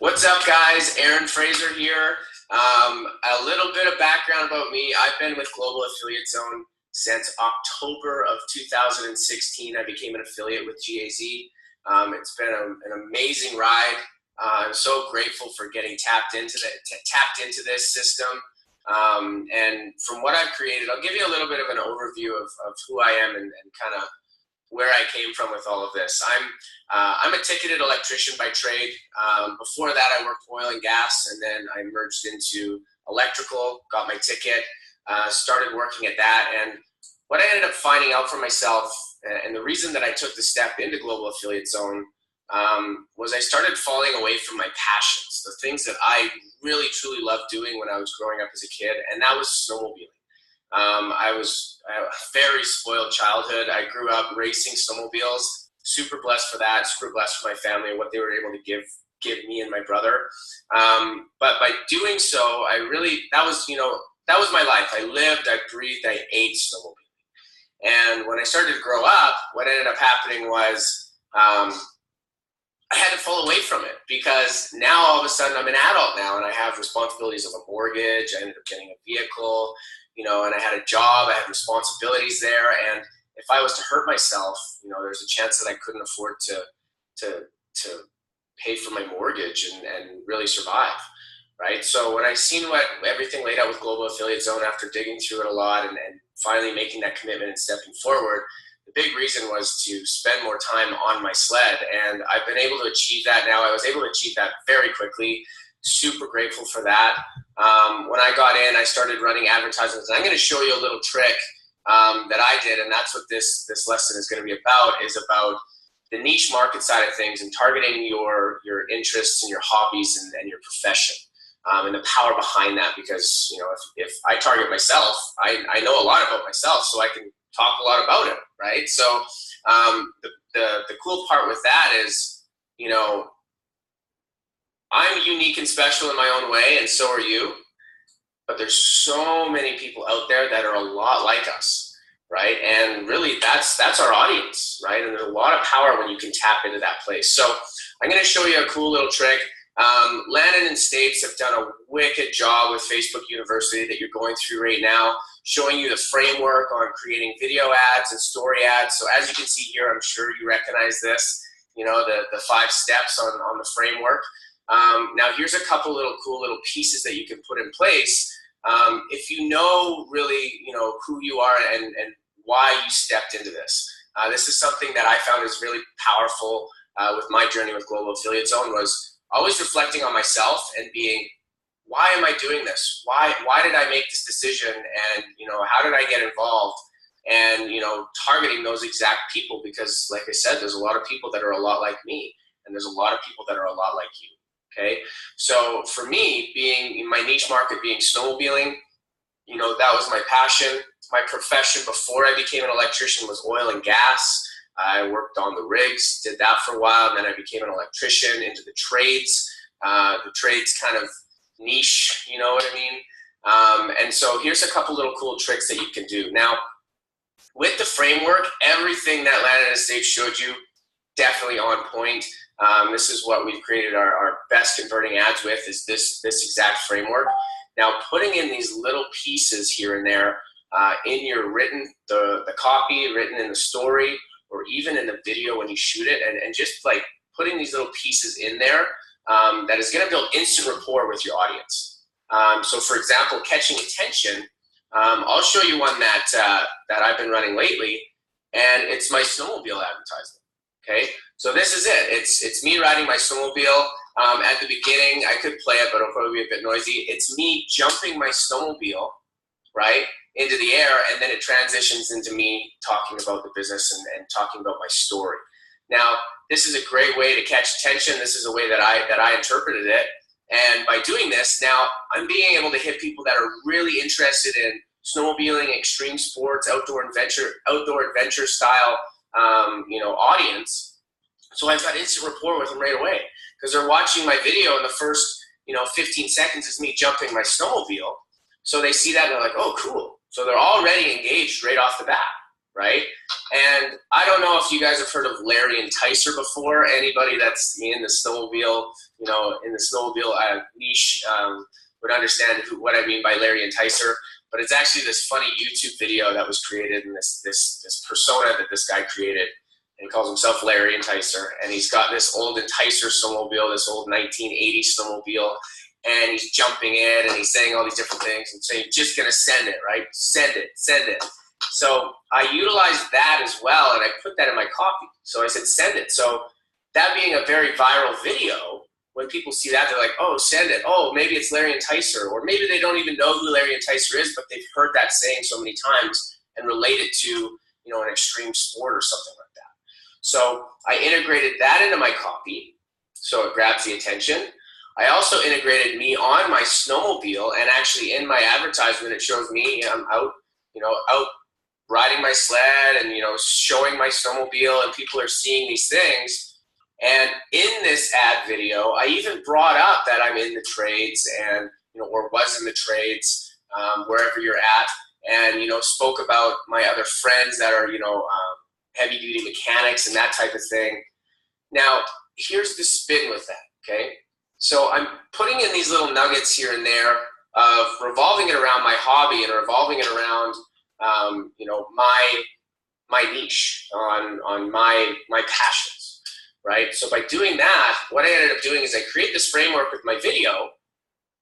What's up, guys? Aaron Fraser here. A little bit of background about me. I've been with Global Affiliate Zone since October of 2016. I became an affiliate with GAZ. It's been an amazing ride. I'm so grateful for getting tapped into this system. And from what I've created, I'll give you a little bit of an overview of who I am and kind of where I came from with all of this. I'm a ticketed electrician by trade. Before that, I worked oil and gas, and then I merged into electrical, got my ticket, started working at that. And what I ended up finding out for myself, and the reason that I took the step into Global Affiliate Zone, was I started falling away from my passions, the things that I really, truly loved doing when I was growing up as a kid, and that was snowmobiling. I was a very spoiled childhood. I grew up racing snowmobiles, super blessed for that, super blessed for my family and what they were able to give me and my brother. But by doing so, that was my life. I lived, I breathed, I ate snowmobiling. And when I started to grow up, what ended up happening was I had to fall away from it, because now all of a sudden I'm an adult now and I have responsibilities of a mortgage. I ended up getting a vehicle, and I had a job, I had responsibilities there. And if I was to hurt myself, there's a chance that I couldn't afford to pay for my mortgage and really survive, right? So when I seen everything laid out with Global Affiliate Zone, after digging through it a lot and finally making that commitment and stepping forward, the big reason was to spend more time on my sled. And I've been able to achieve that now. I was able to achieve that very quickly. Super grateful for that. When I got in, I started running advertisements. And I'm going to show you a little trick that I did, and that's what this lesson is going to be about, is about the niche market side of things and targeting your interests and your hobbies and your profession, and the power behind that. Because if I target myself, I know a lot about myself, so I can talk a lot about it, right? So the cool part with that is, I'm unique and special in my own way, and so are you. But there's so many people out there that are a lot like us, right? And really, that's our audience, right? And there's a lot of power when you can tap into that place. So I'm going to show you a cool little trick. Landon and Stapes have done a wicked job with Facebook University that you're going through right now, showing you the framework on creating video ads and story ads. So as you can see here, I'm sure you recognize this, the 5 steps on the framework. Now here's a couple cool little pieces that you can put in place. If you know really, who you are and why you stepped into this. This is something that I found is really powerful with my journey with Global Affiliate Zone, was always reflecting on myself and being, why am I doing this? Why did I make this decision? And, how did I get involved? And, targeting those exact people, because like I said, there's a lot of people that are a lot like me, and there's a lot of people that are a lot like you. Okay, so for me, being in my niche market, being snowmobiling, that was my passion. My profession before I became an electrician was oil and gas. I worked on the rigs, did that for a while, and then I became an electrician, into the trades. The trades kind of niche, you know what I mean? And so here's a couple little cool tricks that you can do. Now, with the framework, everything that Landon and Steve showed you, definitely on point. This is what we've created our best converting ads with, is this exact framework. Now, putting in these little pieces here and there in your the copy written in the story, or even in the video when you shoot it, and just like putting these little pieces in there, that is going to build instant rapport with your audience. So for example, catching attention, I'll show you one that I've been running lately, and it's my snowmobile advertisement. Okay, so this is it. It's me riding my snowmobile. At the beginning, I could play it, but it'll probably be a bit noisy. It's me jumping my snowmobile, right, into the air, and then it transitions into me talking about the business and talking about my story. Now, this is a great way to catch attention. This is a way that I interpreted it. And by doing this, now I'm being able to hit people that are really interested in snowmobiling, extreme sports, outdoor adventure style, audience. So I've got instant rapport with them right away, because they're watching my video, and the first, 15 seconds is me jumping my snowmobile. So they see that and they're like, oh, cool. So they're already engaged right off the bat, right? And I don't know if you guys have heard of Larry Enticer before. Anybody that's in the snowmobile, in the snowmobile niche would understand what I mean by Larry Enticer. But it's actually this funny YouTube video that was created, and this persona that this guy created. And he calls himself Larry Enticer. And he's got this old Enticer snowmobile, this old 1980 snowmobile. And he's jumping in and he's saying all these different things and saying, just going to send it, right? Send it, send it. So I utilized that as well, and I put that in my copy. So I said, send it. So that being a very viral video, when people see that, they're like, oh, send it. Oh, maybe it's Larry Enticer. Or maybe they don't even know who Larry Enticer is, but they've heard that saying so many times and relate it to, an extreme sport or something like that. So I integrated that into my copy, so it grabs the attention. I also integrated me on my snowmobile, and actually in my advertisement, it shows me, I'm out, out riding my sled and, showing my snowmobile, and people are seeing these things. And in this ad video, I even brought up that I'm in the trades and, or was in the trades, wherever you're at, and, spoke about my other friends that are, heavy duty mechanics and that type of thing. Now, here's the spin with that, okay? So I'm putting in these little nuggets here and there of revolving it around my hobby and revolving it around, my niche on my passions, right? So by doing that, what I ended up doing is I create this framework with my video,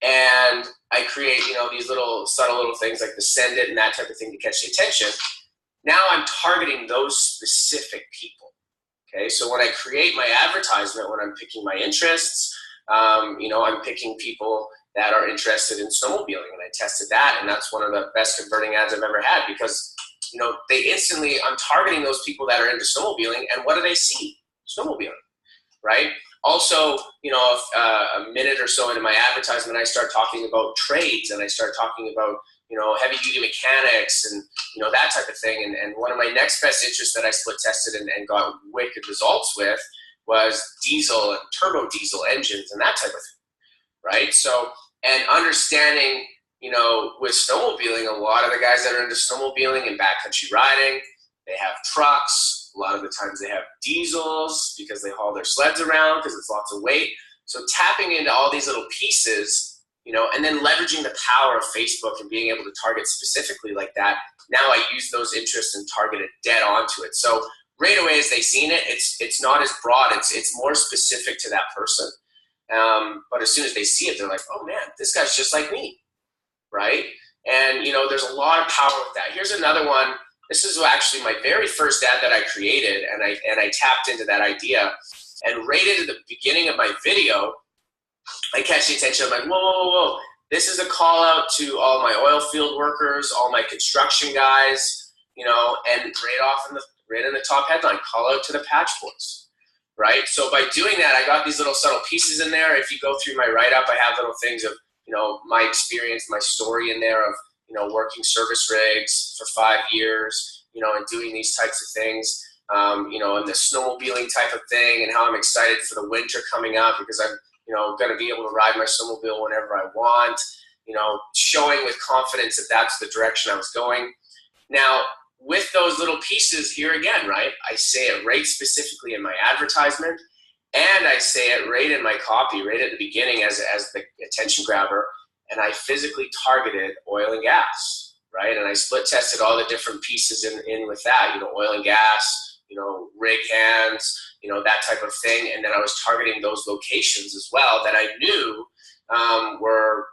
and I create, these little subtle little things like the send it and that type of thing to catch the attention. Now I'm targeting those specific people. Okay, so when I create my advertisement, when I'm picking my interests, I'm picking people that are interested in snowmobiling, and I tested that, and that's one of the best converting ads I've ever had because, I'm targeting those people that are into snowmobiling, and what do they see? Snowmobiling, right? Also, a minute or so into my advertisement, I start talking about trades, and I start talking about, heavy duty mechanics and, that type of thing. And one of my next best interests that I split tested and got wicked results with was diesel and turbo diesel engines and that type of thing, right? So, and understanding, with snowmobiling, a lot of the guys that are into snowmobiling and backcountry riding, they have trucks. A lot of the times they have diesels because they haul their sleds around because it's lots of weight. So tapping into all these little pieces, and then leveraging the power of Facebook and being able to target specifically like that. Now I use those interests and target it dead onto it. So right away as they seen it, it's not as broad. It's more specific to that person. But as soon as they see it, they're like, oh man, this guy's just like me, right? And there's a lot of power with that. Here's another one. This is actually my very first ad that I created, and I tapped into that idea. And right into the beginning of my video, I catch the attention. I'm like, whoa, whoa, whoa. This is a call out to all my oil field workers, all my construction guys, and right in the top headline, call out to the patch boys, right? So by doing that, I got these little subtle pieces in there. If you go through my write-up, I have little things of, my experience, my story in there of, working service rigs for 5 years, and doing these types of things, and the snowmobiling type of thing, and how I'm excited for the winter coming up because I'm, going to be able to ride my snowmobile whenever I want, showing with confidence that that's the direction I was going. Now, with those little pieces here again, right, I say it right specifically in my advertisement, and I say it right in my copy, right at the beginning as the attention grabber, and I physically targeted oil and gas, right? And I split tested all the different pieces in with that, oil and gas, rig hands, that type of thing. And then I was targeting those locations as well that I knew were,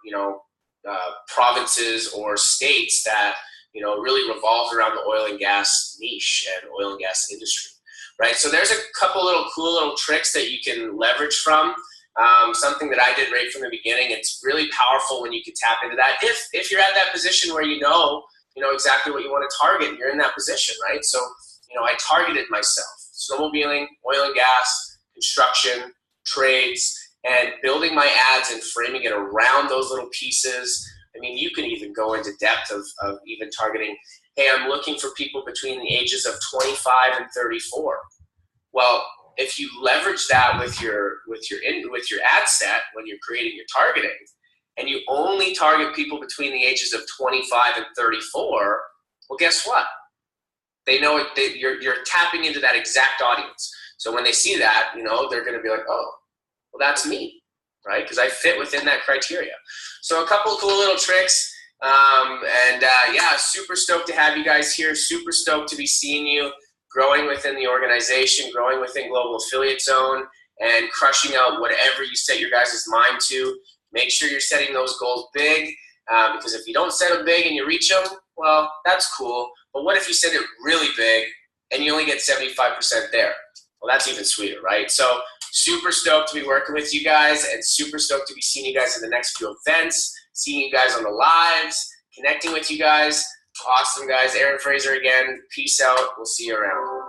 provinces or states that, really revolved around the oil and gas niche and oil and gas industry, right? So there's a couple little cool little tricks that you can leverage from. Something that I did right from the beginning. It's really powerful when you can tap into that. If you're at that position where you know exactly what you want to target, and you're in that position, right? So, I targeted myself, snowmobiling, oil and gas, construction, trades, and building my ads and framing it around those little pieces. I mean, you can even go into depth of even targeting, hey, I'm looking for people between the ages of 25 and 34. Well, if you leverage that with your ad set when you're creating your targeting, and you only target people between the ages of 25 and 34, well, guess what? they know it, you're tapping into that exact audience. So when they see that, you know, they're going to be like, oh, well, that's me, right? Because I fit within that criteria. So a couple of cool little tricks. Yeah, super stoked to have you guys here. Super stoked to be seeing you growing within the organization, growing within Global Affiliate Zone, and crushing out whatever you set your guys' mind to. Make sure you're setting those goals big, because if you don't set them big and you reach them, well, that's cool. But what if you set it really big and you only get 75% there? Well, that's even sweeter, right? So super stoked to be working with you guys, and super stoked to be seeing you guys in the next few events, seeing you guys on the lives, connecting with you guys. Awesome, guys. Aaron Fraser again. Peace out. We'll see you around.